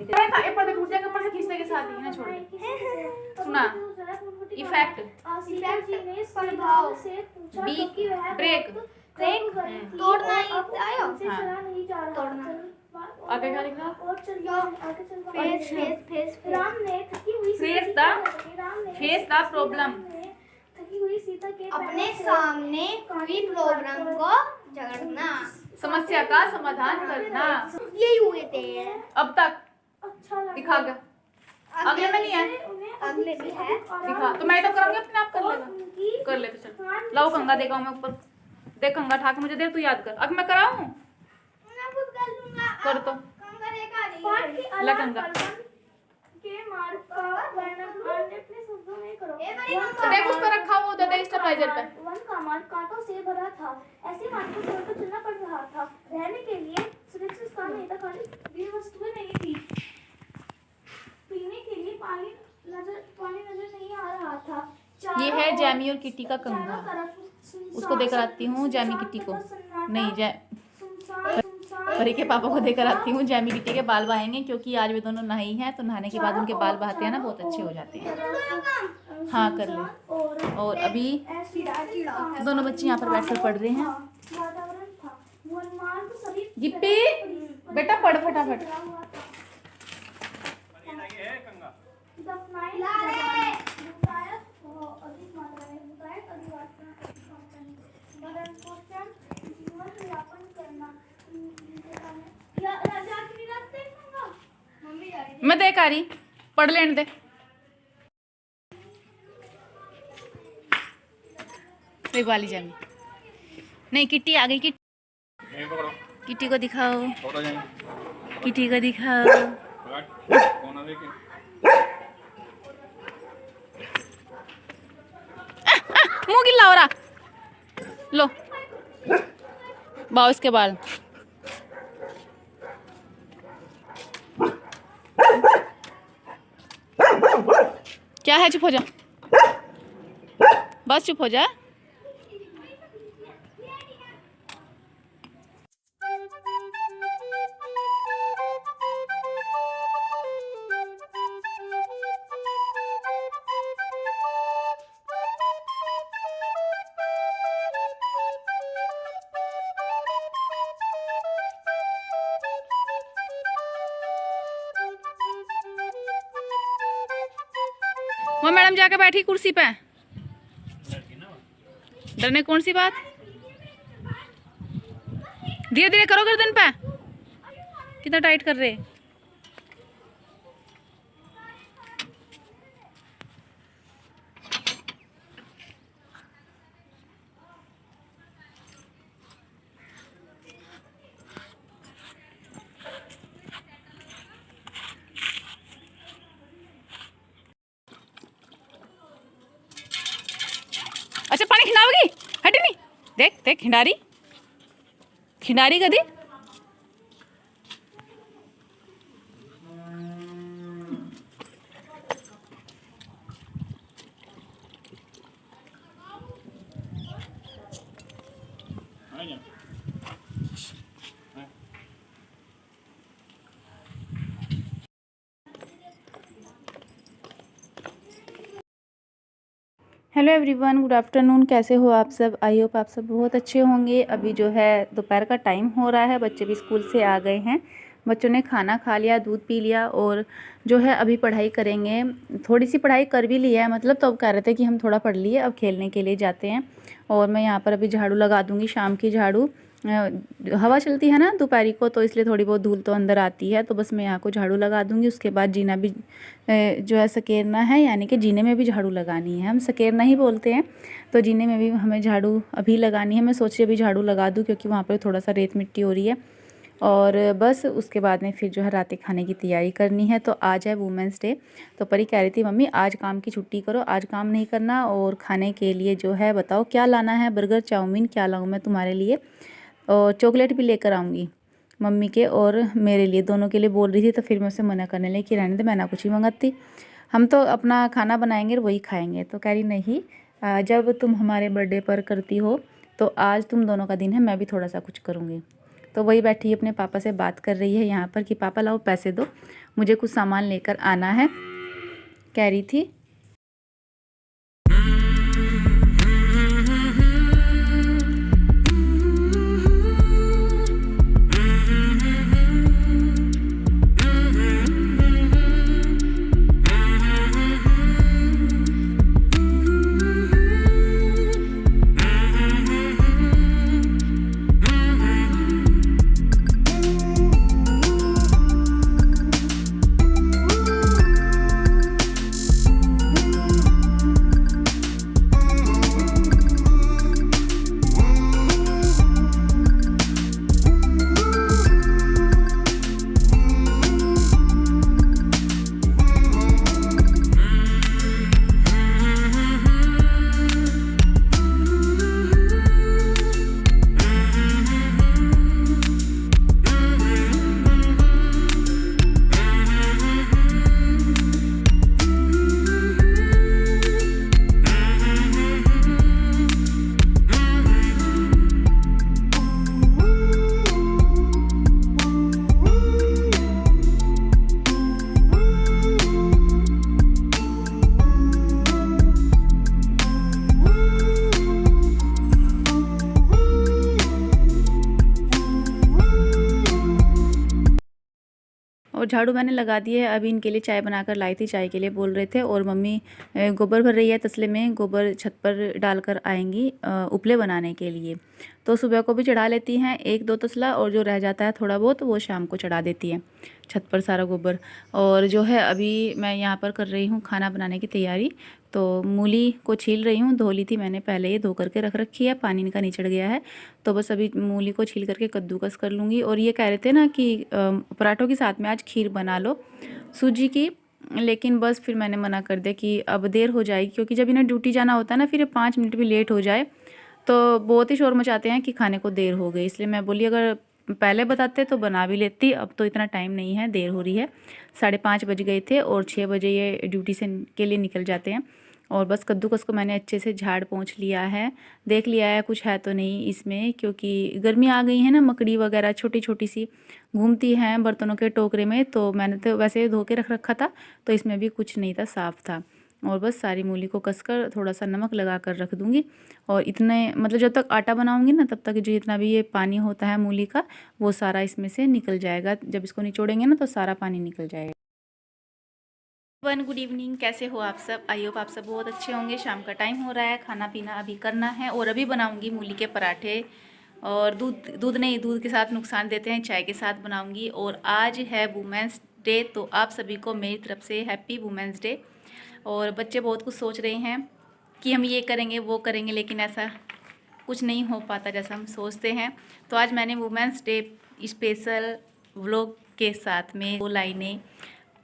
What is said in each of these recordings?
पर्दे टूट जाएंगे ऊपर से खींचने के साथ ही ना छोड़ दे। सुना इफेक्ट प्रभाव बी ब्रेक तोड़ना आयो तोड़ना आगे क्या लिखा फेस द प्रॉब्लम अपने सामने हुई प्रॉब्लम को झगड़ना समस्या का समाधान करना। यही हुए थे अब तक दिखा गया अगले में नहीं है अगले भी है दिखा तो मैं तो करूंगी अपने आप कर ले तो चल लाओ कंगा देगा मैं ऊपर देख कंगा उठा के मुझे दे तू याद कर अब मैं कराऊं कर तो ला कंगा देख उस पर रखा हुआ दे स्टेबलाइजर पे वन का मार्ग कांटों से भरा था। ऐसे मार्ग को सड़क पर चलना पड़ रहा था। रहने के लिए सुरक्षित स्थान नहीं था, खाली भी वस्तुएं नहीं थी। पीने के लिए पानी नजर नहीं आ रहा था। ये है जैमी और किटी का कंगा। उसको देकर आती हूँ जैमी किटी को नहीं परी के पापा को देकर आती हूँ। जैमी किटी के बाल बहाएंगे क्योंकि आज वे दोनों नहाई हैं तो नहाने के बाद उनके बाल बहाते हैं ना बहुत अच्छे हो जाते हैं। हाँ कर ले। और अभी दोनों बच्चे यहाँ पर बैठकर पढ़ रहे हैं। गिप्पी बेटा पढ़ फटाफट। मैं देख आ रही पढ़ लेने दे। एक वाली जमी नहीं किट्टी आ गई किट्टी को दिखाओ किट्टी को दिखाओ। मुंह गिल्ला हो रहा लो बाओ इसके बाल। क्या है चुप हो जा बस चुप हो जा। वो मैडम जाके बैठी कुर्सी पे डरने कौन सी बात। धीरे धीरे करो गर्दन पे कितना टाइट कर रहे। अच्छा पानी खिंडाओगी हटी नहीं देख देख खिंडारी खिंडारी कदी हेलो एवरीवन गुड आफ्टरनून। कैसे हो आप सब। आई होप आप सब बहुत अच्छे होंगे। अभी जो है दोपहर का टाइम हो रहा है। बच्चे भी स्कूल से आ गए हैं। बच्चों ने खाना खा लिया दूध पी लिया और जो है अभी पढ़ाई करेंगे। थोड़ी सी पढ़ाई कर भी लिया है मतलब तो अब कह रहे थे कि हम थोड़ा पढ़ लिए अब खेलने के लिए जाते हैं। और मैं यहाँ पर अभी झाड़ू लगा दूँगी शाम की झाड़ू। हवा चलती है ना दोपहरी को तो इसलिए थोड़ी बहुत धूल तो अंदर आती है तो बस मैं यहाँ को झाड़ू लगा दूँगी। उसके बाद जीना भी जो है सकेरना है यानी कि जीने में भी झाड़ू लगानी है। हम सकेरना ही बोलते हैं तो जीने में भी हमें झाड़ू अभी लगानी है। मैं सोच रही अभी झाड़ू लगा दूँ क्योंकि वहाँ पर थोड़ा सा रेत मिट्टी हो रही है। और बस उसके बाद में फिर जो है रात खाने की तैयारी करनी है। तो आज है वुमेंस डे तो परी कह रही थी मम्मी आज काम की छुट्टी करो आज काम नहीं करना और खाने के लिए जो है बताओ क्या लाना है। बर्गर चाउमीन क्या लाऊँ मैं तुम्हारे लिए और चॉकलेट भी लेकर आऊँगी मम्मी के और मेरे लिए दोनों के लिए बोल रही थी। तो फिर मैं उसे मना करने लगी कि रहने दे मैं ना कुछ ही मंगाती हम तो अपना खाना बनाएंगे और वही खाएंगे। तो कह रही नहीं जब तुम हमारे बर्थडे पर करती हो तो आज तुम दोनों का दिन है मैं भी थोड़ा सा कुछ करूँगी। तो वही बैठी अपने पापा से बात कर रही है यहाँ पर कि पापा लाओ पैसे दो, मुझे कुछ सामान लेकर आना है, कह रही थी। और झाड़ू मैंने लगा दी है। अभी इनके लिए चाय बनाकर लाई थी, चाय के लिए बोल रहे थे। और मम्मी गोबर भर रही है तसले में, गोबर छत पर डालकर आएंगी उपले बनाने के लिए। तो सुबह को भी चढ़ा लेती हैं 1-2 तसला, और जो रह जाता है थोड़ा बहुत वो शाम को चढ़ा देती हैं छत पर सारा गोबर। और जो है अभी मैं यहाँ पर कर रही हूँ खाना बनाने की तैयारी। तो मूली को छील रही हूँ, धो ली थी मैंने पहले, ये धो करके रख रखी है, पानी इनका निचड़ गया है। तो बस अभी मूली को छील करके कद्दूकस कर लूँगी। और ये कह रहे थे ना कि पराठों के साथ में आज खीर बना लो सूजी की, लेकिन बस फिर मैंने मना कर दिया कि अब देर हो जाएगी, क्योंकि जब इन्हें ड्यूटी जाना होता है ना, फिर 5 मिनट भी लेट हो जाए तो बहुत ही शोर मचाते हैं कि खाने को देर हो गई। इसलिए मैं बोली अगर पहले बताते तो बना भी लेती, अब तो इतना टाइम नहीं है, देर हो रही है। 5:30 बज गए थे और 6 बजे ये ड्यूटी से के लिए निकल जाते हैं। और बस कद्दूकस को मैंने अच्छे से झाड़ पोंछ लिया है, देख लिया है कुछ है तो नहीं इसमें, क्योंकि गर्मी आ गई है ना, मकड़ी वगैरह छोटी छोटी सी घूमती हैं बर्तनों के टोकरे में। तो मैंने तो वैसे धो के रख रखा था, तो इसमें भी कुछ नहीं था, साफ़ था। और बस सारी मूली को कसकर थोड़ा सा नमक लगा कर रख दूँगी। और इतने मतलब जब तक आटा बनाऊँगी ना, तब तक जो जितना भी ये पानी होता है मूली का, वो सारा इसमें से निकल जाएगा। जब इसको निचोड़ेंगे ना तो सारा पानी निकल जाएगा। गुड इवनिंग, कैसे हो आप सब? आई होप आप सब बहुत अच्छे होंगे। शाम का टाइम हो रहा है, खाना पीना अभी करना है। और अभी बनाऊंगी मूली के पराठे, और दूध के साथ नुकसान देते हैं, चाय के साथ बनाऊंगी। और आज है वुमेंस डे, तो आप सभी को मेरी तरफ से हैप्पी वुमेंस डे। और बच्चे बहुत कुछ सोच रहे हैं कि हम ये करेंगे वो करेंगे, लेकिन ऐसा कुछ नहीं हो पाता जैसा हम सोचते हैं। तो आज मैंने वुमेंस डे स्पेशल व्लॉग के साथ में 2 लाइनें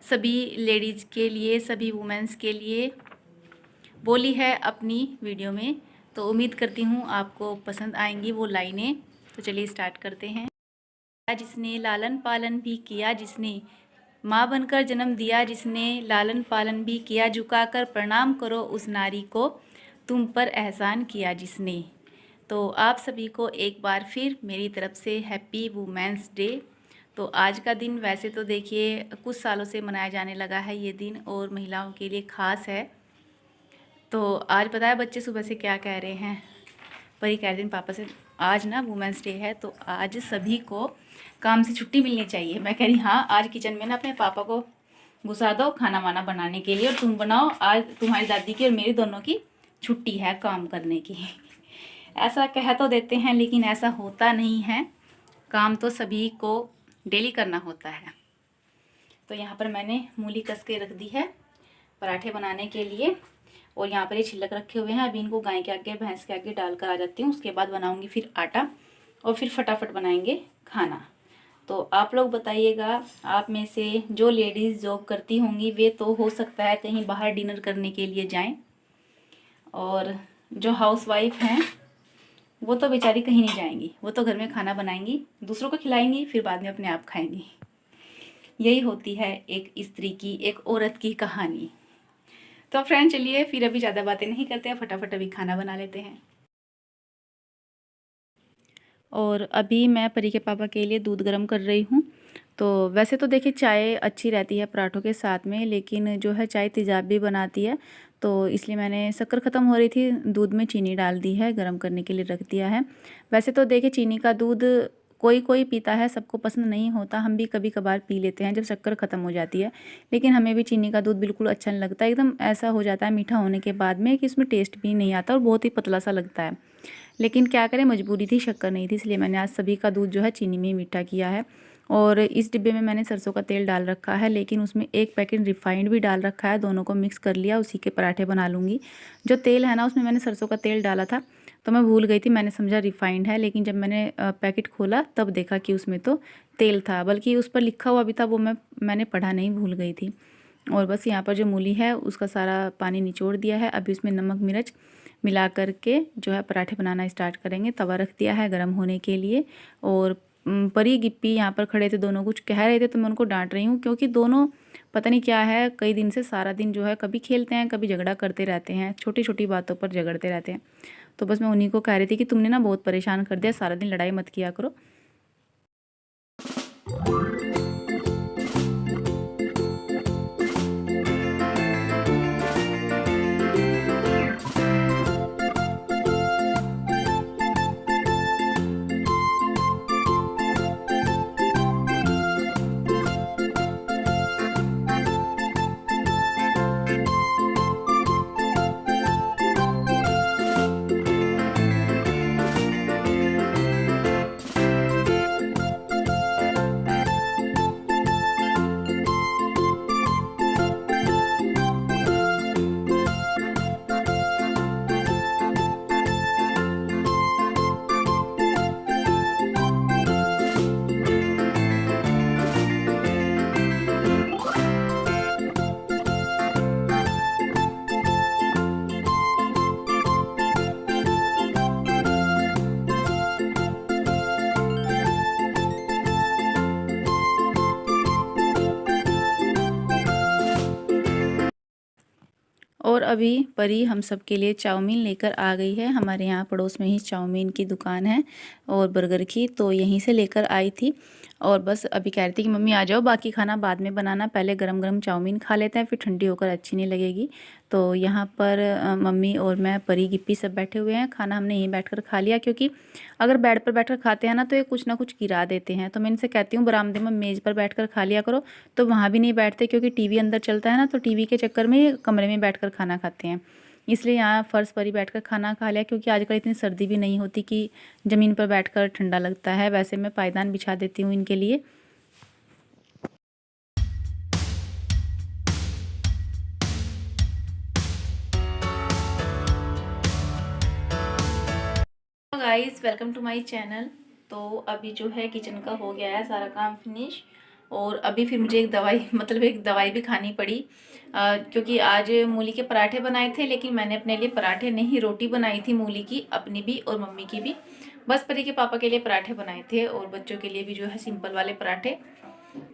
सभी लेडीज़ के लिए, सभी वुमेंस के लिए बोली है अपनी वीडियो में। तो उम्मीद करती हूँ आपको पसंद आएंगी वो लाइनें। तो चलिए स्टार्ट करते हैं। जिसने लालन पालन भी किया, जिसने माँ बनकर जन्म दिया, जिसने लालन पालन भी किया, झुकाकर प्रणाम करो उस नारी को, तुम पर एहसान किया जिसने। तो आप सभी को एक बार फिर मेरी तरफ से हैप्पी वुमेंस डे। तो आज का दिन वैसे तो देखिए कुछ सालों से मनाया जाने लगा है ये दिन, और महिलाओं के लिए ख़ास है। तो आज पता है बच्चे सुबह से क्या कह रहे हैं, वही कह रहे हैं पापा से आज ना वुमेंस डे है, तो आज सभी को काम से छुट्टी मिलनी चाहिए। मैं कह रही हाँ, आज किचन में ना अपने पापा को घुसा दो खाना वाना बनाने के लिए, और तुम बनाओ, आज तुम्हारी दादी की और मेरी दोनों की छुट्टी है काम करने की। ऐसा कह तो देते हैं, लेकिन ऐसा होता नहीं है, काम तो सभी को डेली करना होता है। तो यहाँ पर मैंने मूली कस के रख दी है पराठे बनाने के लिए। और यहाँ पर ये छिलक रखे हुए हैं, अभी इनको गाय के आगे भैंस के आगे डालकर आ जाती हूँ। उसके बाद बनाऊँगी फिर आटा, और फिर फटाफट बनाएंगे खाना। तो आप लोग बताइएगा, आप में से जो लेडीज़ जॉब करती होंगी वे तो हो सकता है कहीं बाहर डिनर करने के लिए जाएं, और जो हाउसवाइफ हैं वो तो बेचारी कहीं नहीं जाएंगी, वो तो घर में खाना बनाएंगी, दूसरों को खिलाएंगी, फिर बाद में अपने आप खाएंगी। यही होती है एक स्त्री की, एक औरत की कहानी। तो फ्रेंड चलिए फिर अभी ज़्यादा बातें नहीं करते हैं, फटाफट अभी खाना बना लेते हैं। और अभी मैं परी के पापा के लिए दूध गर्म कर रही हूँ। तो वैसे तो देखिए चाय अच्छी रहती है पराठों के साथ में, लेकिन जो है चाय तेज़ाब भी बनाती है, तो इसलिए मैंने शक्कर ख़त्म हो रही थी, दूध में चीनी डाल दी है, गर्म करने के लिए रख दिया है। वैसे तो देखिए चीनी का दूध कोई कोई पीता है, सबको पसंद नहीं होता, हम भी कभी कभार पी लेते हैं जब शक्कर ख़त्म हो जाती है, लेकिन हमें भी चीनी का दूध बिल्कुल अच्छा नहीं लगता। एकदम ऐसा हो जाता है मीठा होने के बाद में कि उसमें टेस्ट भी नहीं आता और बहुत ही पतला सा लगता है। लेकिन क्या करें, मजबूरी थी, शक्कर नहीं थी, इसलिए मैंने आज सभी का दूध जो है चीनी में ही मीठा किया है। और इस डिब्बे में मैंने सरसों का तेल डाल रखा है, लेकिन उसमें एक पैकेट रिफाइंड भी डाल रखा है, दोनों को मिक्स कर लिया, उसी के पराठे बना लूँगी। जो तेल है ना उसमें मैंने सरसों का तेल डाला था, तो मैं भूल गई थी, मैंने समझा रिफाइंड है, लेकिन जब मैंने पैकेट खोला तब देखा कि उसमें तो तेल था, बल्कि उस पर लिखा हुआ भी था, वो मैंने पढ़ा नहीं, भूल गई थी। और बस यहाँ पर जो मूली है उसका सारा पानी निचोड़ दिया है। अभी उसमें नमक मिर्च मिला करके जो है पराठे बनाना स्टार्ट करेंगे। तवा रख दिया है गर्म होने के लिए। और परी गिप्पी यहाँ पर खड़े थे, दोनों कुछ कह रहे थे, तो मैं उनको डांट रही हूँ, क्योंकि दोनों पता नहीं क्या है, कई दिन से सारा दिन जो है कभी खेलते हैं कभी झगड़ा करते रहते हैं, छोटी छोटी बातों पर झगड़ते रहते हैं। तो बस मैं उन्हीं को कह रही थी कि तुमने ना बहुत परेशान कर दिया, सारा दिन लड़ाई मत किया करो। और अभी परी हम सब के लिए चाउमीन लेकर आ गई है। हमारे यहाँ पड़ोस में ही चाउमीन की दुकान है और बर्गर की, तो यहीं से लेकर आई थी। और बस अभी कह रही थी कि मम्मी आ जाओ, बाकी खाना बाद में बनाना, पहले गरम गरम चाउमीन खा लेते हैं, फिर ठंडी होकर अच्छी नहीं लगेगी। तो यहाँ पर मम्मी और मैं, परी, गिप्पी सब बैठे हुए हैं। खाना हमने यहीं बैठकर खा लिया, क्योंकि अगर बेड पर बैठकर खाते हैं ना तो ये कुछ ना कुछ गिरा देते हैं। तो मैं इनसे कहती हूँ बरामदे में मेज़ पर बैठकर खा लिया करो, तो वहाँ भी नहीं बैठते, क्योंकि टीवी अंदर चलता है ना, तो टीवी के चक्कर में ये कमरे में बैठकर खाना खाते हैं। इसलिए यहाँ फर्श पर ही बैठकर खाना खा लिया, क्योंकि आजकल इतनी सर्दी भी नहीं होती कि ज़मीन पर बैठकर ठंडा लगता है। वैसे मैं पायदान बिछा देती हूँ इनके लिए। Guys, welcome to my channel. तो अभी जो है किचन का हो गया है सारा काम फिनिश। और अभी फिर मुझे एक दवाई भी खानी पड़ी, क्योंकि आज मूली के पराठे बनाए थे, लेकिन मैंने अपने लिए पराठे नहीं, रोटी बनाई थी मूली की, अपनी भी और मम्मी की भी। बस परी के पापा के लिए पराठे बनाए थे, और बच्चों के लिए भी जो है सिंपल वाले पराठे,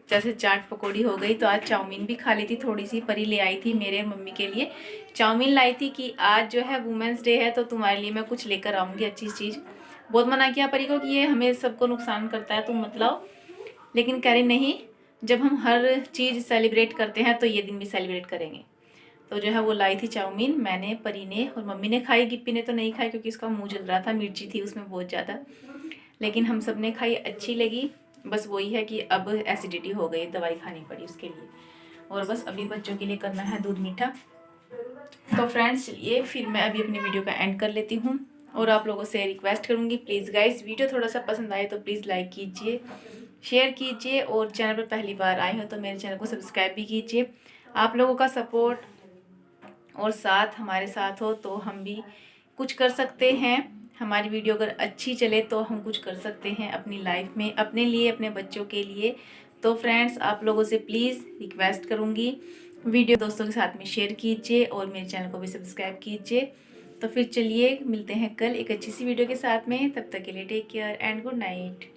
जैसे चाट पकौड़ी हो गई। तो आज चाउमीन भी खा ली थी, थोड़ी सी परी ले आई थी मेरे मम्मी के लिए। चाउमीन लाई थी कि आज जो है वुमेंस डे है, तो तुम्हारे लिए मैं कुछ लेकर आऊँगी अच्छी चीज़। बहुत मना किया परी को कि ये हमें सबको नुकसान करता है, तुम मत लाओ, लेकिन कह रही नहीं, जब हम हर चीज़ सेलिब्रेट करते हैं तो ये दिन भी सेलिब्रेट करेंगे। तो जो है वो लाई थी चाउमीन, मैंने, परी ने और मम्मी ने खाई। गिप्पी ने तो नहीं खाई, क्योंकि उसका मुँह जल रहा था, मिर्ची थी उसमें बहुत ज़्यादा, लेकिन हम सब ने खाई, अच्छी लगी। बस वही है कि अब एसिडिटी हो गई, दवाई खानी पड़ी उसके लिए। और बस अभी बच्चों के लिए करना है दूध मीठा। तो फ्रेंड्स, चलिए फिर मैं अभी अपनी वीडियो का एंड कर लेती हूँ, और आप लोगों से रिक्वेस्ट करूँगी, प्लीज़ गाइस, वीडियो थोड़ा सा पसंद आए तो प्लीज़ लाइक कीजिए, शेयर कीजिए, और चैनल पर पहली बार आए हो तो मेरे चैनल को सब्सक्राइब भी कीजिए। आप लोगों का सपोर्ट और साथ हमारे साथ हो तो हम भी कुछ कर सकते हैं। हमारी वीडियो अगर अच्छी चले तो हम कुछ कर सकते हैं अपनी लाइफ में, अपने लिए, अपने बच्चों के लिए। तो फ्रेंड्स, आप लोगों से प्लीज़ रिक्वेस्ट करूँगी, वीडियो दोस्तों के साथ में शेयर कीजिए और मेरे चैनल को भी सब्सक्राइब कीजिए। तो फिर चलिए मिलते हैं कल एक अच्छी सी वीडियो के साथ में, तब तक के लिए take care and good night.